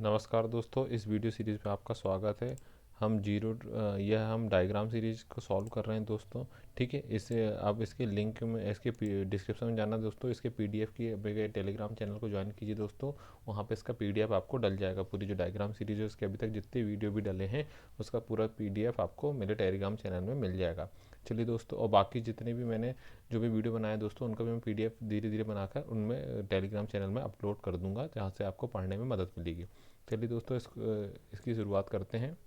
नमस्कार दोस्तों, इस वीडियो सीरीज़ में आपका स्वागत है। यह हम डायग्राम सीरीज़ को सॉल्व कर रहे हैं दोस्तों। ठीक है, इसे आप इसके लिंक में इसके डिस्क्रिप्शन में जाना दोस्तों। इसके पीडीएफ की मेरे टेलीग्राम चैनल को ज्वाइन कीजिए दोस्तों। वहाँ पे इसका पीडीएफ आपको डल जाएगा। पूरी जो डायग्राम सीरीज़ है उसके अभी तक जितने वीडियो भी डले हैं उसका पूरा पीडीएफ आपको मेरे टेलीग्राम चैनल में मिल जाएगा। चलिए दोस्तों, और बाकी जितने भी मैंने जो भी वीडियो बनाया दोस्तों उनका भी मैं पीडीएफ धीरे धीरे बनाकर उनमें टेलीग्राम चैनल में अपलोड कर दूंगा, जहाँ से आपको पढ़ने में मदद मिलेगी। चलिए दोस्तों, इसकी शुरुआत करते हैं।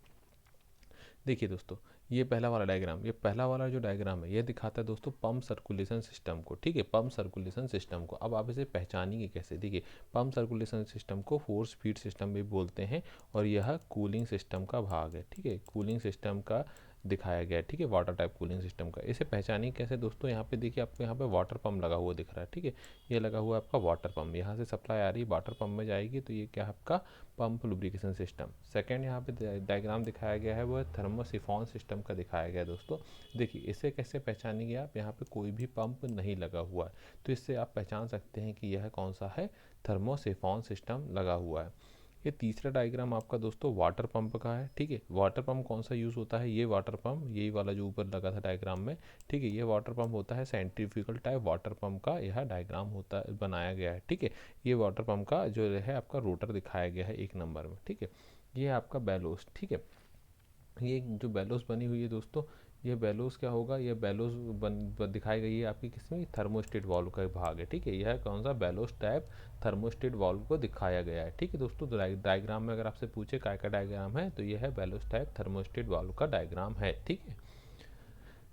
देखिए दोस्तों, ये पहला वाला जो डायग्राम है ये दिखाता है दोस्तों पंप सर्कुलेशन सिस्टम को। ठीक है, पंप सर्कुलेशन सिस्टम को अब आप इसे पहचानेंगे कैसे। देखिए, पंप सर्कुलेशन सिस्टम को फोर्स फीड सिस्टम भी बोलते हैं और यह कूलिंग सिस्टम का भाग है। ठीक है, कूलिंग सिस्टम का दिखाया गया है। ठीक है, वाटर टाइप कूलिंग सिस्टम का। इसे पहचानिए कैसे दोस्तों। यहाँ पे देखिए, आपको यहाँ पे वाटर पंप लगा हुआ दिख रहा है। ठीक है, ये लगा हुआ है आपका वाटर पंप। यहाँ से सप्लाई आ रही है, वाटर पंप में जाएगी, तो ये क्या है आपका पंप लुब्रिकेशन सिस्टम। सेकंड यहाँ पे डायग्राम दिखाया गया है वो है थर्मोसिफॉन सिस्टम का दिखाया गया है दोस्तों। देखिए, इसे कैसे पहचानेंगे आप। यहाँ पे कोई भी पंप नहीं लगा हुआ है, तो इससे आप पहचान सकते हैं कि यह कौन सा है, थर्मोसिफॉन सिस्टम लगा हुआ है। ये तीसरा डायग्राम आपका दोस्तों वाटर पंप का है। ठीक है, वाटर पंप कौन सा यूज़ होता है, ये वाटर पंप यही वाला जो ऊपर लगा था डायग्राम में। ठीक है, ये वाटर पंप होता है सेंट्रीफ्यूगल टाइप वाटर पंप का यह डायग्राम होता है, बनाया गया है। ठीक है, ये वाटर पंप का जो है आपका रोटर दिखाया गया है 1 नंबर में। ठीक है, ये आपका बेलोस। ठीक है, ये जो बेलोस बनी हुई है दोस्तों, ये बेलोस क्या होगा, ये बेलोस दिखाई गई है आपकी किसमें, थर्मोस्टेट वाल्व का भाग है। ठीक है, यह कौन सा बेलोस टाइप थर्मोस्टेट वाल्व को दिखाया गया है। ठीक है दोस्तों, डायग्राम में अगर आपसे पूछे काय का डायग्राम है तो यह है बेलोस टाइप थर्मोस्टेट वाल्व का डायग्राम है। ठीक है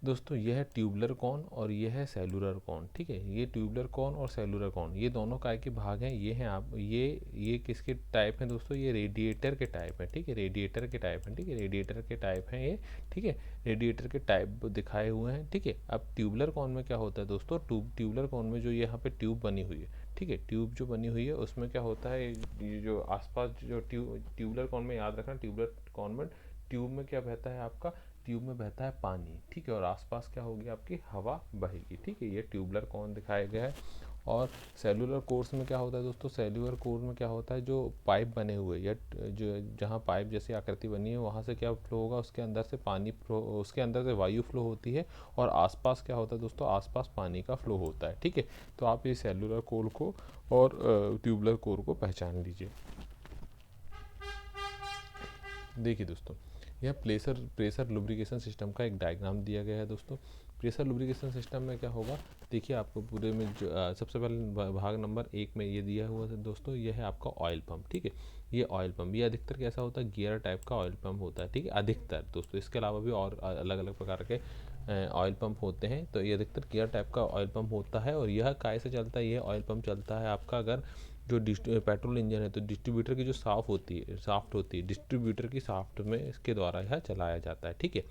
दोस्तों, यह है ट्यूबलर कॉन और यह है सेलुलर कॉन। ठीक है, ये ट्यूबलर कॉन और सेलुलर कॉन ये दोनों काय के भाग हैं। ये हैं आप ये किसके टाइप हैं दोस्तों, ये रेडिएटर के टाइप हैं। ठीक है, रेडिएटर के टाइप हैं। ठीक है, रेडिएटर के टाइप हैं ये। ठीक है, रेडिएटर के टाइप दिखाए हुए हैं। ठीक है, अब ट्यूबलर कॉन में क्या होता है दोस्तों, ट्यूबलर कॉन में जो यहाँ पे ट्यूब बनी हुई है, ठीक है, ट्यूब जो बनी हुई है उसमें क्या होता है, ये जो आसपास जो ट्यूबलर कॉन में याद रखना, ट्यूबलर कॉन में ट्यूब में क्या बहता है आपका, ट्यूब में बहता है पानी। ठीक है, और आसपास क्या होगी आपकी हवा बहेगी। ठीक है, ये ट्यूबलर कौन दिखाया गया है। और सेलुलर कोर्स में क्या होता है दोस्तों, सेलुलर कोर में क्या होता है, जो पाइप बने हुए या जो जहाँ पाइप जैसी आकृति बनी है वहाँ से क्या फ्लो होगा, उसके अंदर से पानी फ्लो, उसके अंदर से वायु फ्लो होती है और आसपास क्या होता है दोस्तों, आसपास पानी का फ्लो होता है। ठीक है, तो आप ये सेलुलर कोर को और ट्यूबलर कोर को पहचान लीजिए। देखिए दोस्तों, यह प्रेशर लुब्रिकेशन सिस्टम का एक डायग्राम दिया गया है दोस्तों। प्रेशर लुब्रिकेशन सिस्टम में क्या होगा, देखिए आपको पूरे में जो सबसे पहले भाग नंबर 1 में ये दिया हुआ है दोस्तों, ये है आपका ऑयल पंप। ठीक है, ये ऑयल पंप ये अधिकतर कैसा होता है, गियर टाइप का ऑयल पंप होता है। ठीक है, अधिकतर दोस्तों, इसके अलावा भी और अलग अलग प्रकार के ऑयल पंप होते हैं, तो ये अधिकतर गियर टाइप का ऑयल पंप होता है। और यह काय से चलता है, ये ऑयल पंप चलता है आपका, अगर जो पेट्रोल इंजन है तो डिस्ट्रीब्यूटर की जो साफ्ट होती है डिस्ट्रीब्यूटर की साफ्ट में इसके द्वारा यह चलाया जाता है। ठीक है,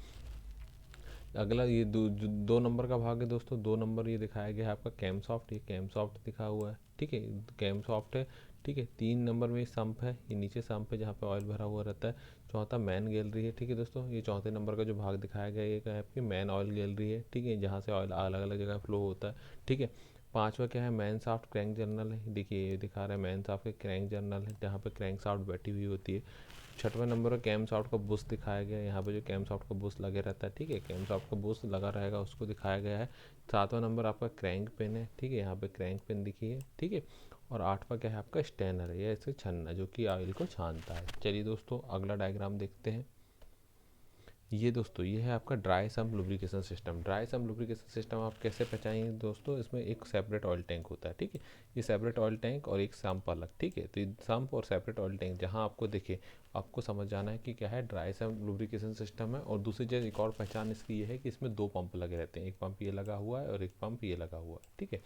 अगला ये 2 नंबर का भाग है दोस्तों। 2 नंबर ये दिखाया गया है आपका कैम सॉफ्ट, ये कैम सॉफ्ट दिखा हुआ है। ठीक है, कैम सॉफ्ट है। ठीक है, 3 नंबर में संप है, ये नीचे संप है जहाँ पे ऑयल भरा हुआ रहता है। चौथा मैन गैलरी है। ठीक है दोस्तों, ये चौथे नंबर का जो भाग दिखाया गया है ये क्या है आपकी मैन ऑयल गैलरी है। ठीक है, जहाँ से ऑयल अलग अलग जगह फ्लो होता है। ठीक है, पांचवा क्या है, मैन साफ्ट क्रैंक जर्नल है। देखिए ये दिखा रहा है मैन साफ्ट के क्रैंक जर्नल है, जहाँ पे क्रैंक साफ्ट बैठी हुई होती है। छठवें नंबर पर कैम सॉफ्ट का बुश दिखाया गया है, यहाँ पे जो कैम सॉफ्ट का बुश लगे रहता है। ठीक है, कैम सॉफ्ट का बुश लगा रहेगा उसको दिखाया गया है। सातवां नंबर आपका क्रैंक पिन है। ठीक है, यहाँ पे क्रैंक पिन दिखी है। ठीक है, और आठवां क्या है आपका स्टैनर है, ये ऐसे छन्ना जो कि ऑयल को छानता है। चलिए दोस्तों, अगला डायग्राम देखते हैं। ये दोस्तों, ये है आपका dry sump lubrication system. Dry sump lubrication system आप कैसे पहचानेंगे दोस्तों, इसमें एक सेपरेट ऑयल टैंक होता है। ठीक है, ये सेपरेट ऑयल टैंक और एक सम्प अलग। ठीक है, तो ये सम्प और सेपरेट ऑयल टैंक जहाँ आपको दिखे, आपको समझ जाना है कि क्या है, ड्राई सम्प लुब्रिकेशन सिस्टम है। और दूसरी चीज़ एक और पहचान इसकी ये है कि इसमें 2 पंप लगे रहते हैं, एक पंप ये लगा हुआ है और एक पंप ये लगा हुआ है। ठीक है,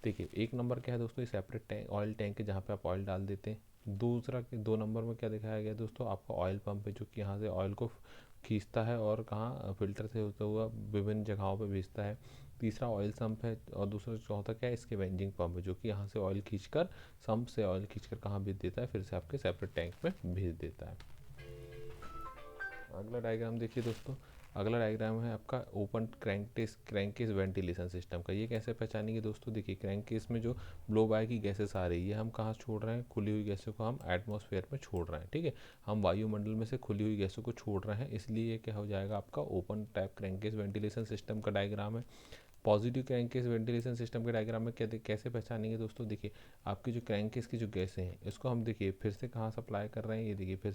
देखिए 1 नंबर क्या है दोस्तों, ये सेपरेट टैंक ऑयल टैंक है जहाँ पे आप ऑयल डाल देते हैं। दूसरा 2 नंबर में क्या दिखाया गया दोस्तों, आपका ऑयल पंप है जो कि यहाँ से ऑयल को खींचता है और कहाँ फिल्टर से होता हुआ विभिन्न जगहों पे भेजता है। तीसरा ऑयल सम्प है और दूसरा चौथा क्या है, इसके वेंजिंग पंप है जो कि यहाँ से ऑयल खींचकर सम्प से ऑयल खींचकर कहाँ भेज देता है, फिर से आपके सेपरेट टैंक में भेज देता है। अगला डायग्राम देखिए दोस्तों, अगला डायग्राम है आपका open crank case ventilation system का। ये कैसे पहचानेंगे दोस्तों, देखिए क्रैंक केस में जो ब्लो बाय की गैसेस आ रही है, हम कहाँ छोड़ रहे हैं, खुली हुई गैसों को हम एटमॉस्फेयर में छोड़ रहे हैं, ठीक है। हम वायुमंडल में से खुली हुई गैसों को छोड़ रहे हैं, इसलिए ये क्या हो जाएगा आपका open type crank case ventilation system का डायग्राम है। पॉजिटिव क्रैंकेस वेंटिलेशन सिस्टम के डायग्राम में कैसे पहचानेंगे दोस्तों, देखिए आपकी जो क्रैंकेस की जो गैसें हैं इसको हम देखिए फिर से कहाँ सप्लाई कर रहे हैं, ये देखिए फिर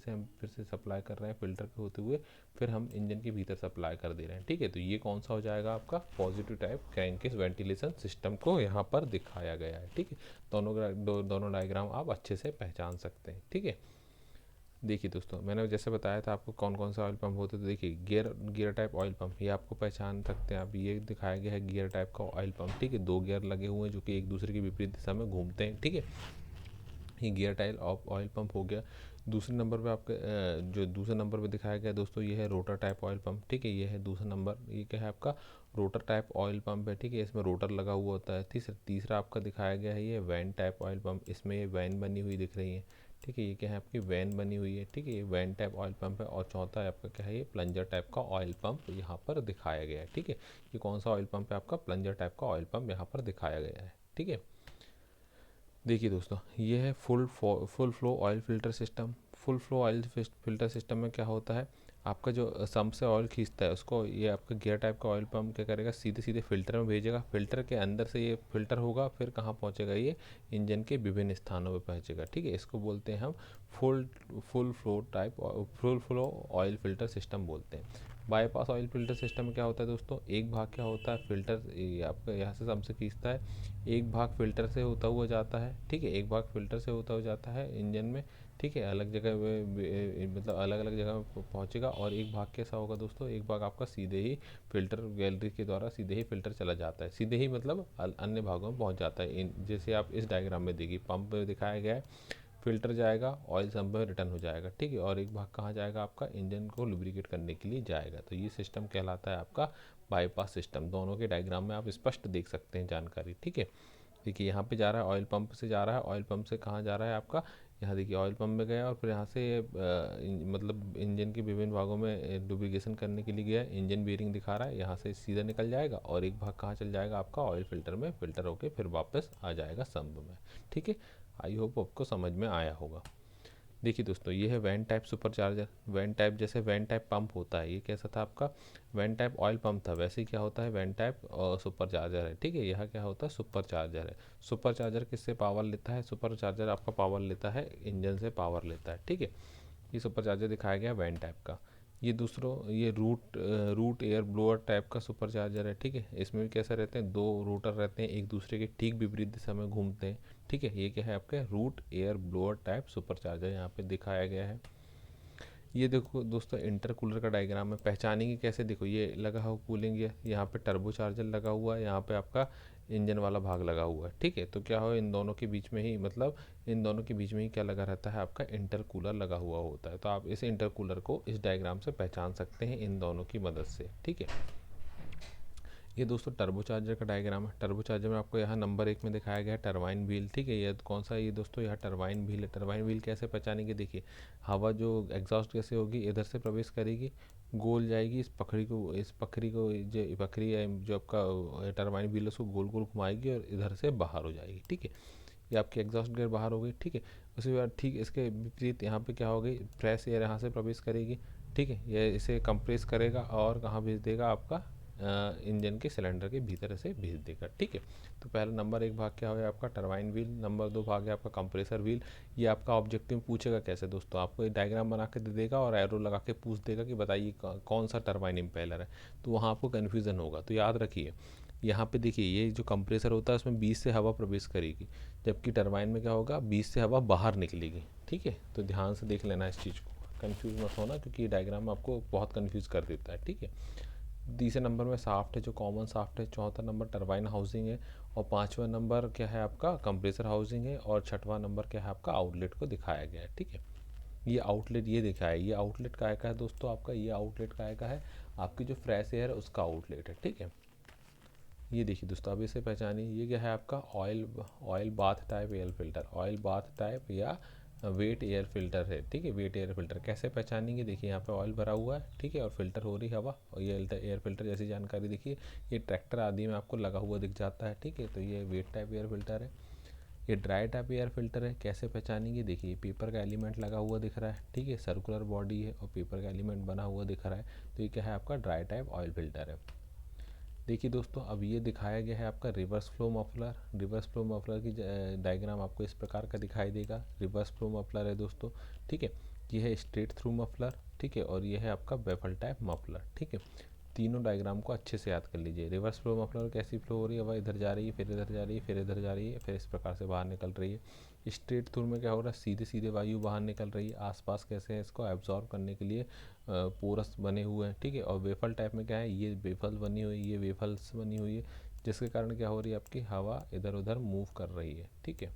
से सप्लाई कर रहे हैं फिल्टर के होते हुए, फिर हम इंजन के भीतर सप्लाई कर दे रहे हैं, ठीक है। तो ये कौन सा हो जाएगा आपका positive type crankcase ventilation system को यहाँ पर दिखाया गया है, ठीक है। दोनों डायग्राम आप अच्छे से पहचान सकते हैं, ठीक है। देखिए दोस्तों, मैंने जैसे बताया था आपको कौन कौन सा ऑयल पंप होते हैं, तो देखिए गियर टाइप ऑयल पंप, ये आपको पहचान सकते हैं आप, ये दिखाया गया है गियर टाइप का ऑयल पंप, ठीक है। 2 गियर लगे हुए हैं जो कि एक दूसरे के विपरीत दिशा में घूमते हैं, ठीक है। ये गियर टाइप ऑयल पंप हो गया। दूसरे नंबर पे आपके जो दूसरे नंबर पे दिखाया गया दोस्तों, ये है रोटर टाइप ऑयल पंप, ठीक है। ये है दूसरा नंबर, ये क्या है आपका रोटर टाइप ऑयल पंप है, ठीक है। इसमें रोटर लगा हुआ होता है। तीसरा आपका दिखाया गया है ये वैन टाइप ऑयल पंप, इसमें ये वैन बनी हुई दिख रही है, ठीक है। ये क्या है आपकी वैन बनी हुई है, ठीक है। ये वैन टाइप ऑयल पंप है। और चौथा है आपका क्या है, ये प्लंजर टाइप का ऑयल पंप यहाँ पर दिखाया गया है, ठीक है। ये कौन सा ऑयल पंप है आपका प्लंजर टाइप का ऑयल पंप यहाँ पर दिखाया गया है, ठीक है। देखिए दोस्तों, ये है full flow oil filter system. Full flow oil filter system में क्या होता है, आपका जो सम्प से ऑयल खींचता है उसको ये आपका गियर टाइप का ऑयल पंप क्या करेगा, सीधे सीधे फिल्टर में भेजेगा। फिल्टर के अंदर से ये फिल्टर होगा, फिर कहाँ पहुँचेगा, ये इंजन के विभिन्न स्थानों पर पहुँचेगा, ठीक है। इसको बोलते हैं हम full full flow oil filter system बोलते हैं। बाईपास ऑयल फिल्टर सिस्टम में क्या होता है दोस्तों, एक भाग क्या होता है फिल्टर, ये आपका यहाँ से सम्प से खींचता है, एक भाग फिल्टर से होता हुआ जाता है, ठीक है। एक भाग फिल्टर से होता हुआ जाता है इंजन में, ठीक है। अलग जगह मतलब अलग अलग जगह में पहुँचेगा। और एक भाग कैसा होगा दोस्तों, एक भाग आपका सीधे ही फिल्टर गैलरी के द्वारा सीधे ही फिल्टर चला जाता है, सीधे ही मतलब अन्य भागों में पहुँच जाता है। जैसे आप इस डायग्राम में देखिए पंप में दिखाया गया है, फिल्टर जाएगा, ऑयल सम्प में रिटर्न हो जाएगा, ठीक है। और एक भाग कहाँ जाएगा आपका इंजन को लुब्रिकेट करने के लिए जाएगा। तो ये सिस्टम कहलाता है आपका बाईपास सिस्टम। दोनों के डायग्राम में आप स्पष्ट देख सकते हैं जानकारी, ठीक है। देखिए यहाँ पे जा रहा है ऑयल पंप से जा रहा है, ऑयल पंप से कहाँ जा रहा है आपका, यहाँ देखिए ऑयल पंप में गया और फिर यहाँ से मतलब इंजन के विभिन्न भागों में लुब्रिकेशन करने के लिए गया। इंजन बीयरिंग दिखा रहा है, यहाँ से सीधा निकल जाएगा और एक भाग कहाँ चल जाएगा आपका ऑयल फिल्टर में, फिल्टर होके फिर वापस आ जाएगा सम्प में, ठीक है। आई होप आपको समझ में आया होगा। देखिए दोस्तों, ये है vane type supercharger. Vane type जैसे वैन टाइप पंप होता है, ये कैसा था आपका वैन टाइप ऑयल पंप था, वैसे ही क्या होता है वैन टाइप सुपरचार्जर है, ठीक है। यह क्या होता है सुपरचार्जर है। सुपरचार्जर किससे पावर लेता है, सुपरचार्जर आपका पावर लेता है इंजन से पावर लेता है, ठीक है। ये सुपरचार्जर दिखाया गया वैन टाइप का। ये रूट एयर ब्लोअर टाइप का सुपरचार्जर है, ठीक है। इसमें भी कैसे रहते हैं, 2 रोटर रहते हैं, एक दूसरे के ठीक विपरीत दिशा में घूमते हैं, ठीक है। ये क्या है आपके root air blower type supercharger यहाँ पे दिखाया गया है। ये देखो दोस्तों इंटरकूलर का डायग्राम है, पहचानेंगे कैसे, देखो ये लगा हुआ कूलिंग, ये यहाँ पे टर्बो चार्जर लगा हुआ है, यहाँ पे आपका इंजन वाला भाग लगा हुआ है, ठीक है। तो क्या हो इन दोनों के बीच में ही मतलब इन दोनों के बीच में ही क्या लगा रहता है आपका इंटरकूलर लगा हुआ होता है। तो आप इस इंटरकूलर को इस डायग्राम से पहचान सकते हैं इन दोनों की मदद से, ठीक है। ये दोस्तों टर्बो चार्जर का डायग्राम है। टर्बो चार्जर में आपको यहाँ नंबर 1 में दिखाया गया है टरबाइन व्हील, ठीक है। ये कौन सा, ये दोस्तों यहाँ टरबाइन व्हील है। टरबाइन व्हील कैसे पहचानेंगे, देखिए हवा जो एग्जॉस्ट कैसे होगी, इधर से प्रवेश करेगी, गोल जाएगी, इस पखरी को जो पखरी है जो आपका टरबाइन व्हील है उसको गोल गोल घुमाएगी और इधर से बाहर हो जाएगी, ठीक है। ये आपकी एग्जॉस्ट गेयर बाहर हो गई, ठीक है। उसके बाद ठीक इसके विपरीत यहाँ पे क्या हो गई, फ्रेश एयर यहाँ से प्रवेश करेगी, ठीक है। ये इसे कंप्रेस करेगा और कहाँ भेज देगा आपका इंजन के सिलेंडर के भीतर से भेज देगा, ठीक है। तो पहला नंबर 1 भाग क्या हो आपका टरबाइन व्हील, नंबर 2 भाग है आपका कंप्रेसर व्हील। ये आपका ऑब्जेक्टिव में पूछेगा कैसे दोस्तों, आपको एक डायग्राम बना के दे देगा और एरो लगा के पूछ देगा कि बताइए कौन सा टरबाइन इम्पेलर है, तो वहाँ आपको कन्फ्यूज़न होगा। तो याद रखिए यहाँ पे देखिए ये जो कंप्रेसर होता है उसमें 20 से हवा प्रवेश करेगी, जबकि टरबाइन में क्या होगा 20 से हवा बाहर निकलेगी, ठीक है। तो ध्यान से देख लेना इस चीज़ को, कन्फ्यूज़ मत होना क्योंकि ये डायग्राम आपको बहुत कन्फ्यूज़ कर देता है, ठीक है। तीसरे नंबर में साफ्ट है जो कॉमन साफ्ट है, चौथा नंबर टरबाइन हाउसिंग है और पांचवा नंबर क्या है आपका कंप्रेसर हाउसिंग है और छठवां नंबर क्या है आपका आउटलेट को दिखाया गया है, ठीक है। ये आउटलेट ये दिखाया है, ये आउटलेट काय का है दोस्तों आपका, ये आउटलेट काय का है आपकी जो फ्रेश एयर है उसका आउटलेट है, ठीक है। ये देखिए दोस्तों अब इसे पहचानिए, ये क्या है आपका oil bath type air filter, oil bath type या वेट एयर फिल्टर है, ठीक है। वेट एयर फिल्टर कैसे पहचानेंगे, देखिए यहाँ पे ऑयल भरा हुआ है, ठीक है, और फिल्टर हो रही हवा, और ये एयर फिल्टर जैसी जानकारी देखिए ये ट्रैक्टर आदि में आपको लगा हुआ दिख जाता है, ठीक है। तो ये वेट टाइप एयर फिल्टर है। ये ड्राई टाइप एयर फिल्टर है, कैसे पहचानेंगे, देखिए पेपर का एलिमेंट लगा हुआ दिख रहा है, ठीक है, सर्कुलर बॉडी है और पेपर का एलिमेंट बना हुआ दिख रहा है, तो ये क्या है, आपका ड्राई टाइप ऑयल फिल्टर है। देखिए दोस्तों, अब ये दिखाया गया है आपका reverse flow muffler. Reverse flow muffler की डायग्राम आपको इस प्रकार का दिखाई देगा। रिवर्स फ्लो मफलर है दोस्तों, ठीक है। ये है स्ट्रेट थ्रू मफलर, ठीक है, और ये है आपका बेफल टाइप मफलर, ठीक है। तीनों डायग्राम को अच्छे से याद कर लीजिए। रिवर्स फ्लो मफलर कैसी फ्लो हो रही है, वह इधर जा रही है, फिर इधर जा रही है, फिर इधर जा रही है, फिर इस प्रकार से बाहर निकल रही है। स्ट्रेट थ्रू में क्या हो रहा है, सीधे सीधे वायु बाहर निकल रही है, आसपास कैसे है इसको एब्जॉर्ब करने के लिए पोरस बने हुए हैं, ठीक है। और वेफल टाइप में क्या है, ये वेफल बनी हुई, ये वेफल्स बनी हुई है, जिसके कारण क्या हो रही है, आपकी हवा इधर उधर मूव कर रही है, ठीक है।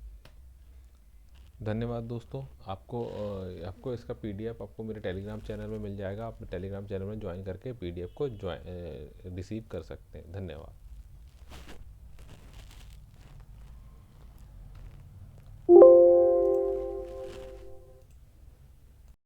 धन्यवाद दोस्तों। आपको इसका पीडीएफ आपको मेरे टेलीग्राम चैनल में मिल जाएगा। आप टेलीग्राम चैनल में ज्वाइन करके पीडीएफ को रिसीव कर सकते हैं। धन्यवाद।